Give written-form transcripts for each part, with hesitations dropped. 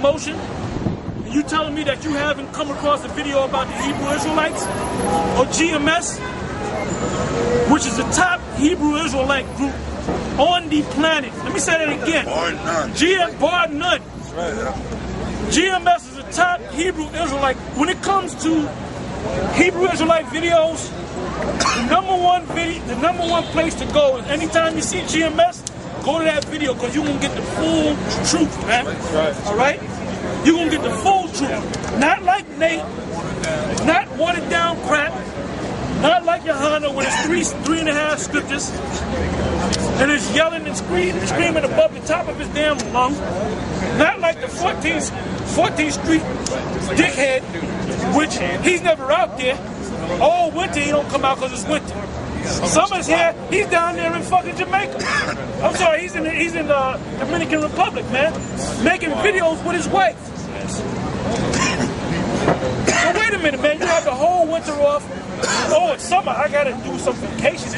promotion, and you telling me that you haven't come across a video about the Hebrew Israelites or GMS, which is the top Hebrew Israelite group on the planet. Let me say that again. Bar none. Bar none. That's right, yeah. GMS is the top Hebrew Israelite. When it comes to Hebrew Israelite videos, the number one place to go is anytime you see GMS, go to that video because you're going to get the full truth, man. Right. All right? You're going to get the full truth. Not like Nate, not watered down crap, not like Yohana with his three and a half scriptures, and is yelling and screaming above the top of his damn lungs. Not like the 14th Street dickhead, which he's never out there. All winter he don't come out because it's winter. Summer's here, he's down there in fucking Jamaica. I'm sorry, he's in the Dominican Republic, man, making videos with his wife. So wait a minute, man, you have the whole winter off. Oh, it's summer, I gotta do some vacation.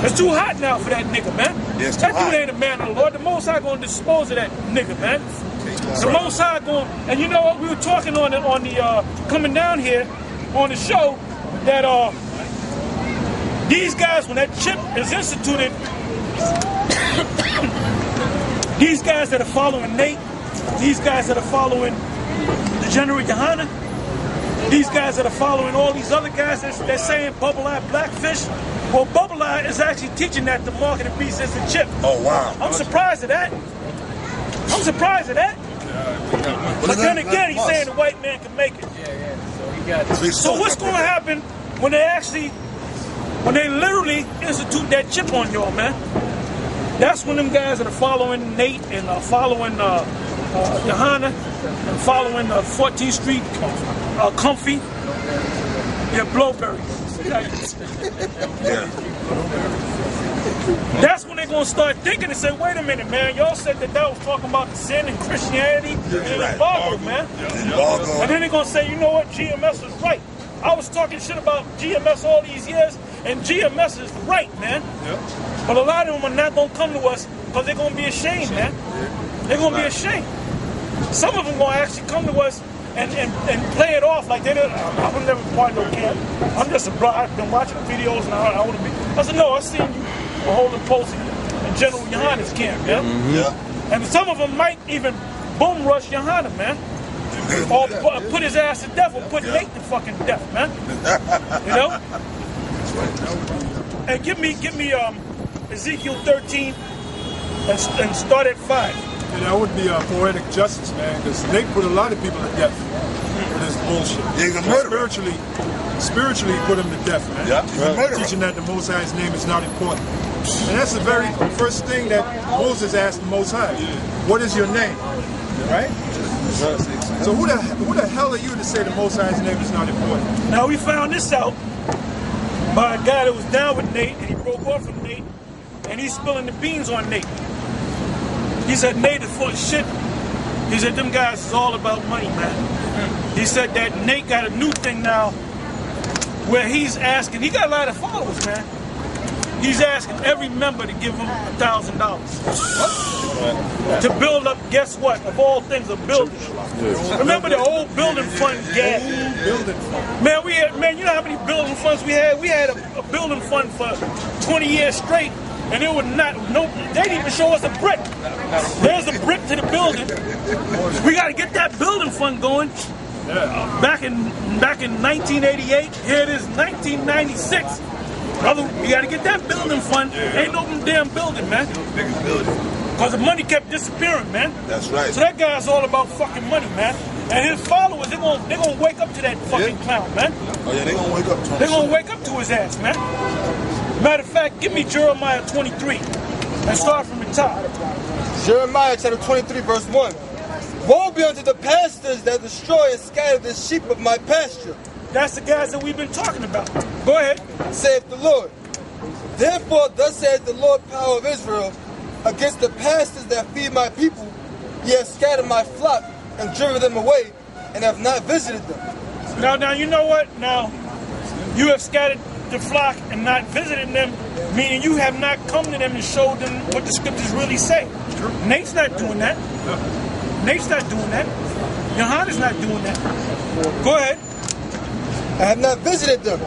It's too hot now for that nigga, man. Yeah, that dude ain't a man of the Lord. The Most High gonna dispose of that nigga, man. The Most High going, and you know what? We were talking on the coming down here on the show that these guys, when that chip is instituted, these guys that are following Nate, these guys that are following the General Yohana, these guys that are following all these other guys they're saying Bubble Eye Blackfish. Well, Bubble Eye is actually teaching that the mark of the beast is the chip. Oh, wow. I'm surprised at that. But then again, he's saying the white man can make it. So what's going to happen when they literally institute that chip on y'all, man? That's when them guys that are following Nate and following Yohana and following 14th Street Comfy, yeah, Blowberries. Yeah. That's when they're going to start thinking and say, wait a minute, man, y'all said that was talking about the sin and Christianity and embargo, man. And then they're going to say, you know what, GMS was right. I was talking shit about GMS all these years, and GMS is right, man. But a lot of them are not going to come to us because they're going to be ashamed, man. They're going to be ashamed. Some of them going to actually come to us and play it off like they didn't. I'm never part of no camp. I'm just a brother. I've been watching videos and I want to be. I said, no, I seen you holding posts in General Yohana's camp, man. And some of them might even boom rush Yohana, man. Or put his ass to death or put Nate to fucking death, man. You know? And give me Ezekiel 13 and start at 5. And that would be a poetic justice, man, because Nate put a lot of people to death with this bullshit. He's a murderer. Spiritually put him to death, man. Yeah, he's a murderer. Teaching that the Most High's name is not important. And that's the very first thing that Moses asked the Most High. What is your name? Right? So who the hell are you to say the Most High's name is not important? Now we found this out by a guy that was down with Nate and he broke off from Nate and he's spilling the beans on Nate. He said Nate is full of shit. He said them guys is all about money, man. He said that Nate got a new thing now where he's asking, he got a lot of followers, man. He's asking every member to give him $1,000 to build up, guess what, of all things, a building. Remember the old building fund gag? Man, you know how many building funds we had? We had a building fund for 20 years straight. And it would they didn't even show us a brick. There's a brick to the building. We got to get that building fund going. Back in 1988, here it is 1996. Brother, you got to get that building fund. Ain't no damn building, man. Because the money kept disappearing, man. That's right. So that guy's all about fucking money, man. And his followers, they're gonna wake up to that fucking clown, man. Oh yeah, they're gonna wake up to him. They're gonna wake up to his ass, man. Matter of fact, give me Jeremiah 23 and start from the top. Jeremiah chapter 23, verse 1. Woe be unto the pastors that destroy and scatter the sheep of my pasture. That's the guys that we've been talking about. Go ahead. Saith the Lord. Therefore, thus saith the Lord power of Israel, against the pastors that feed my people, ye have scattered my flock and driven them away, and have not visited them. Now, you know what? Now, you have scattered the flock and not visited them, meaning you have not come to them and showed them what the scriptures really say. Nate's not doing that. Nate's not doing that. Yohana's not doing that. Go ahead. I have not visited them.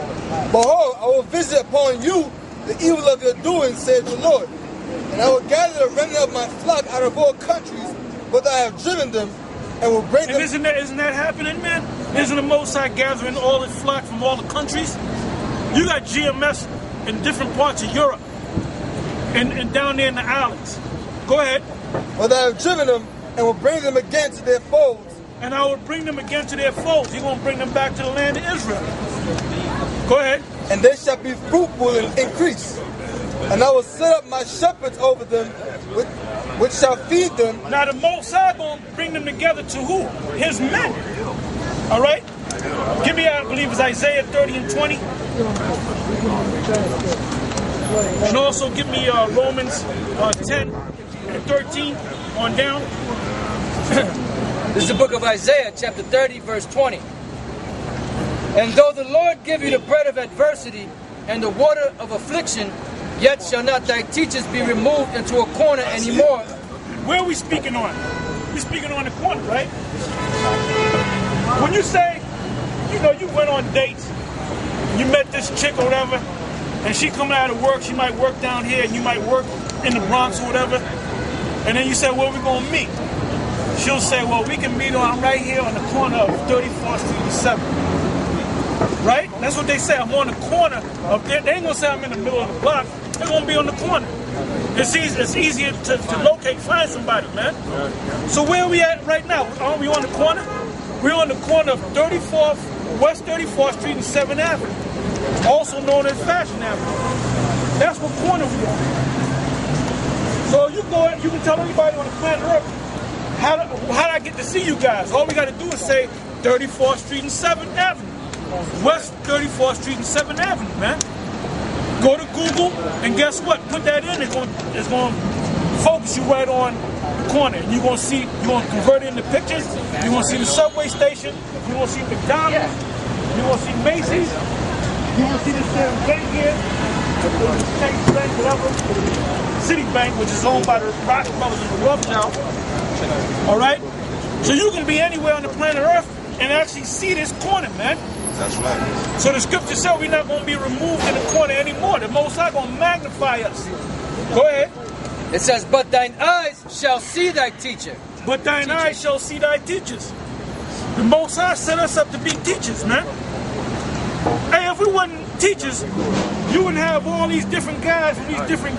Behold, I will visit upon you the evil of your doing, saith the Lord. And I will gather the remnant of my flock out of all countries, whither I have driven them, and will bring them. And isn't that happening, man? Isn't the Most High gathering all his flock from all the countries? You got GMS in different parts of Europe and down there in the islands. Go ahead. Whither I have driven them, and will bring them again to their folds. And I will bring them again to their folds. You're going to bring them back to the land of Israel. Go ahead. And they shall be fruitful and increase. And I will set up my shepherds over them, which shall feed them. Now the Most High going to bring them together to who? His men. All right? Give me, I believe it's Isaiah 30 and 20. And also give me Romans 10 and 13 on down. This is the book of Isaiah, chapter 30, verse 20. And though the Lord give you the bread of adversity and the water of affliction, yet shall not thy teachers be removed into a corner anymore. Where are we speaking on? We're speaking on the corner, right? When you say, you know, you went on dates, you met this chick or whatever, and she coming out of work, she might work down here, and you might work in the Bronx or whatever, and then you say, where are we going to meet? She'll say, well, we can meet on right here on the corner of 34th Street and 7th. Right? That's what they say. I'm on the corner of there. They ain't going to say I'm in the middle of the block. They're going to be on the corner. It's easier to locate, find somebody, man. So where are we at right now? Are we on the corner? We're on the corner of 34th, West 34th Street and 7th Avenue, also known as Fashion Avenue. That's what corner we are. So you can tell anybody on the planet Earth, how did I get to see you guys? All we got to do is say 34th Street and 7th Avenue. West 34th Street and 7th Avenue, man. Go to Google, and guess what? Put that in, it's going to focus you right on the corner. And you're going to convert it into pictures. You're going to see the subway station. You're going to see McDonald's. You're going to see Macy's. You're going to see this damn bank here. Chase Bank, whatever. Citibank, which is owned by the Rockefellers and the Rothschilds. All right? So you can be anywhere on the planet Earth and actually see this corner, man. That's right. So the scripture said we're not going to be removed in the corner anymore. The Most High going to magnify us. Go ahead. It says, but thine eyes shall see thy teacher. But thine eyes shall see thy teachers. The Most High set us up to be teachers, man. Hey, if we wasn't teachers, you wouldn't have all these different guys from these different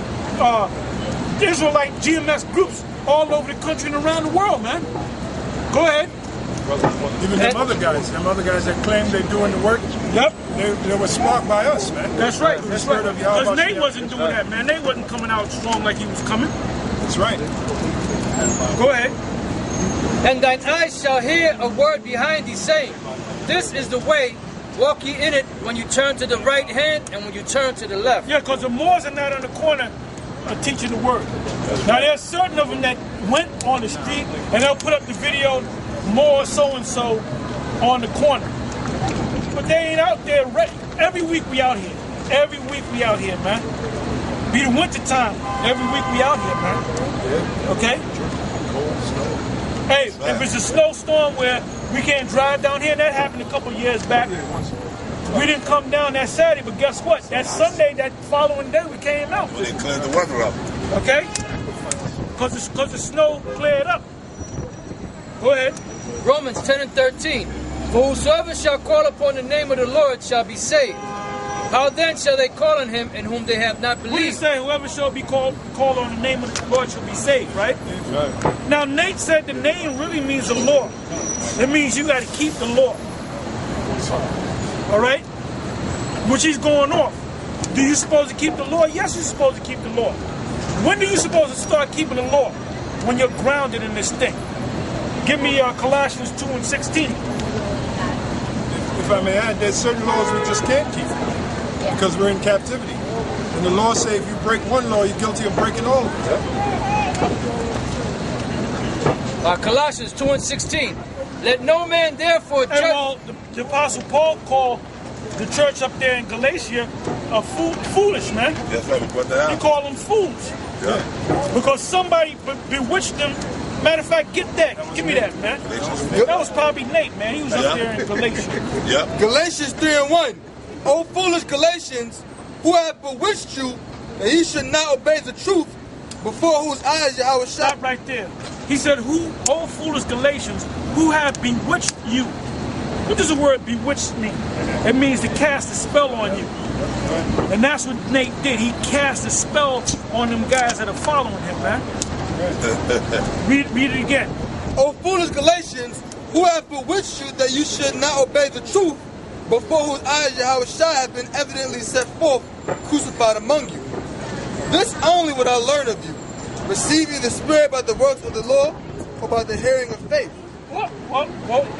Israelite GMS groups all over the country and around the world, man. Go ahead. Even them other guys that claim they're doing the work, Yep. they were sparked by us, man. That's right. That's right. Of Because Nate wasn't doing that, man. Nate wasn't coming out strong like he was coming. That's right. Go ahead. And thine eyes shall hear a word behind thee saying, this is the way, walk ye in it when you turn to the right hand and when you turn to the left. Yeah, because the Moors are not on the corner teaching the word. Now there's certain of them that went on the street and they'll put up the video, Moor so-and-so on the corner. But they ain't out there. Every week we out here. Every week we out here, man. Be the winter time. Every week we out here, man. Okay? Hey, if it's a snowstorm where we can't drive down here, that happened a couple years back. We didn't come down that Saturday, but guess what? That Sunday, that following day, we came out. Well, they cleared the weather up. Okay? Because the snow cleared up. Go ahead. Romans 10 and 13. For whosoever shall call upon the name of the Lord shall be saved. How then shall they call on him in whom they have not What do you believed? say? Whoever shall be called on the name of the Lord shall be saved, right? Right. Now, Nate said the name really means the law. It means you got to keep the law. All right? Which he's going off. Do you supposed to keep the law? Yes, you're supposed to keep the law. When do you supposed to start keeping the law? When you're grounded in this thing. Give me Colossians 2 and 16. If I may add, there's certain laws we just can't keep because we're in captivity. And the law says if you break one law, you're guilty of breaking all of them. Colossians 2 and 16. Let no man therefore judge. And well, the Apostle Paul called the church up there in Galatia foolish, man. That's right, we put that He out. called them fools. Yeah. Because somebody bewitched them Matter of fact, get that. Give me that, man. That was probably Nate, man. He was up there in Galatians. Yep. Galatians 3:1. O foolish Galatians, who have bewitched you that ye should not obey the truth, before whose eyes Yahweh Stop shot. right there. He said, O foolish Galatians, who have bewitched you. What does the word bewitched mean? It means to cast a spell on you. And that's what Nate did. He cast a spell on them guys that are following him, man. Read it again. O foolish Galatians, who have bewitched you that you should not obey the truth, before whose eyes Yahweh Shai have been evidently set forth, crucified among you. This only would I learn of you. Receive ye the Spirit by the works of the law, or by the hearing of faith? Whoa.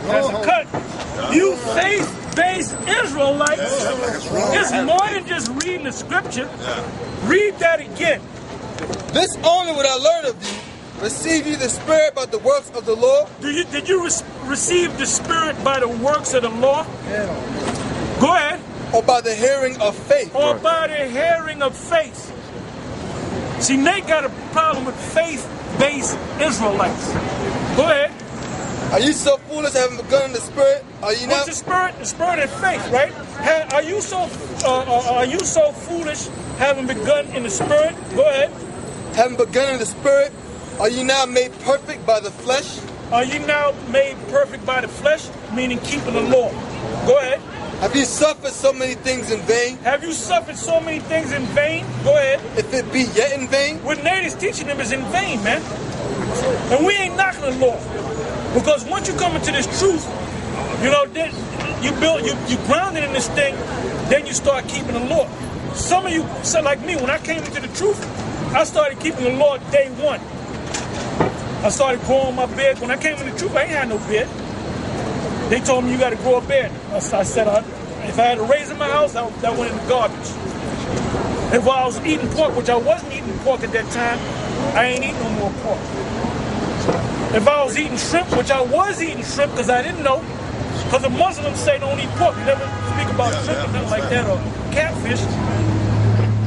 That's a cut. You faith-based Israelites. It's more than just reading the scripture. Read that again. This only would I learn of you. Receive ye the Spirit by the works of the law? Did you receive the Spirit by the works of the law? Go ahead. Or by the hearing of faith? Or by the hearing of faith. See, Nate got a problem with faith-based Israelites. Go ahead. Are you so foolish having begun in the Spirit? Are you not? What's the Spirit? The Spirit and faith, right? Are you so foolish having begun in the Spirit? Go ahead. Having begun in the Spirit, are you now made perfect by the flesh? Are you now made perfect by the flesh? Meaning keeping the law. Go ahead. Have you suffered so many things in vain? Have you suffered so many things in vain? Go ahead. If it be yet in vain? What Nate is teaching them is in vain, man. And we ain't knocking the law. Because once you come into this truth, you know, then you grounded in this thing, then you start keeping the law. Some of you, so like me, when I came into the truth, I started keeping the law day one. I started growing my beard. When I came into the truth, I ain't had no beard. They told me you got to grow a beard. I said, if I had a raise in my house, that went in the garbage. If I was eating pork, which I wasn't eating pork at that time, I ain't eating no more pork. If I was eating shrimp, which I was eating shrimp because I didn't know, because the Muslims say don't eat pork. You never speak about shrimp or nothing like that, or catfish.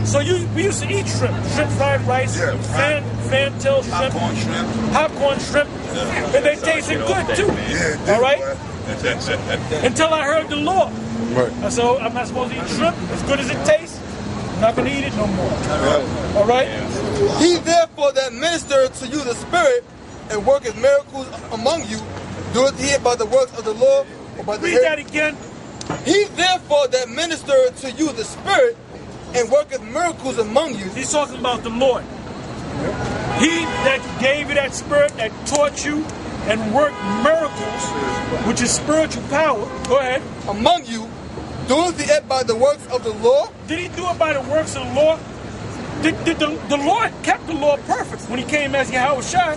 So we used to eat shrimp fried rice, fantail shrimp, popcorn shrimp, and they tasted good too. All right? Until I heard the law. I said, I'm not supposed to eat shrimp. As good as it tastes, I'm not going to eat it no more. All right? He therefore that ministereth to you the Spirit and worketh miracles among you, doeth he it by the works of the law, or by the Read that again. He therefore that ministereth to you the Spirit and worketh miracles among you. He's talking about the Lord. He that gave you that Spirit, that taught you and worked miracles, which is spiritual power. Go ahead. Among you, doeth he it by the works of the law? Did he do it by the works of the law? The Lord kept the law perfect when he came as Yahweh Shai.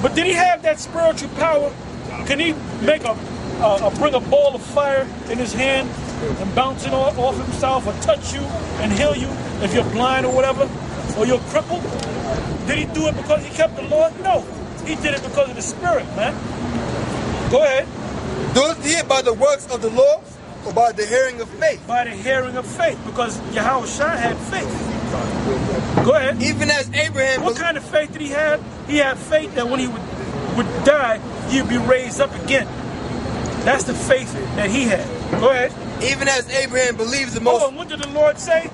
But did he have that spiritual power? Can he make bring a ball of fire in his hand and bounce it off himself, or touch you and heal you if you're blind or whatever, or you're crippled? Did he do it because he kept the law? No. He did it because of the Spirit, man. Go ahead. Doeth he it by the works of the law, or by the hearing of faith? By the hearing of faith, because Yahweh Shai had faith. Go ahead. Even as Abraham... What kind of faith did he have? He had faith that when he would die, he would be raised up again. That's the faith that he had. Go ahead. Even as Abraham believes the most... Oh, and what did the Lord say?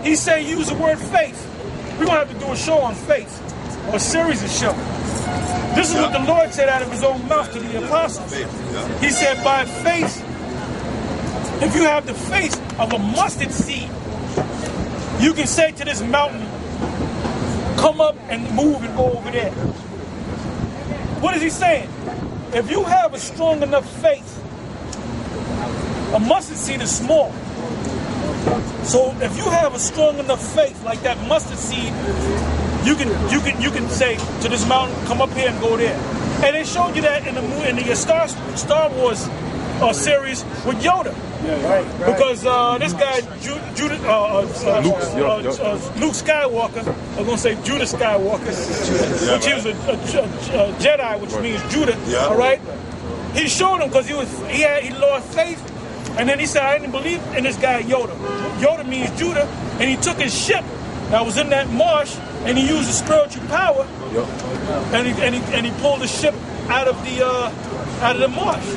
He said use the word faith. We're going to have to do a show on faith, or a series of shows. This is what the Lord said out of his own mouth to the apostles. He said, by faith, if you have the faith of a mustard seed, you can say to this mountain, come up and move and go over there. What is he saying? If you have a strong enough faith, a mustard seed is small. So if you have a strong enough faith like that mustard seed, you can say to this mountain, come up here and go there. And they showed you that in the Star Wars series with Yoda. Because this guy Luke Skywalker, I was gonna say Judah Skywalker, which he was a Jedi, which means Judah. All right, he showed him because he lost faith. And then he said, I didn't believe in this guy Yoda. Yoda means Judah. And he took his ship that was in that marsh and he used the spiritual power And he pulled the ship out of the marsh.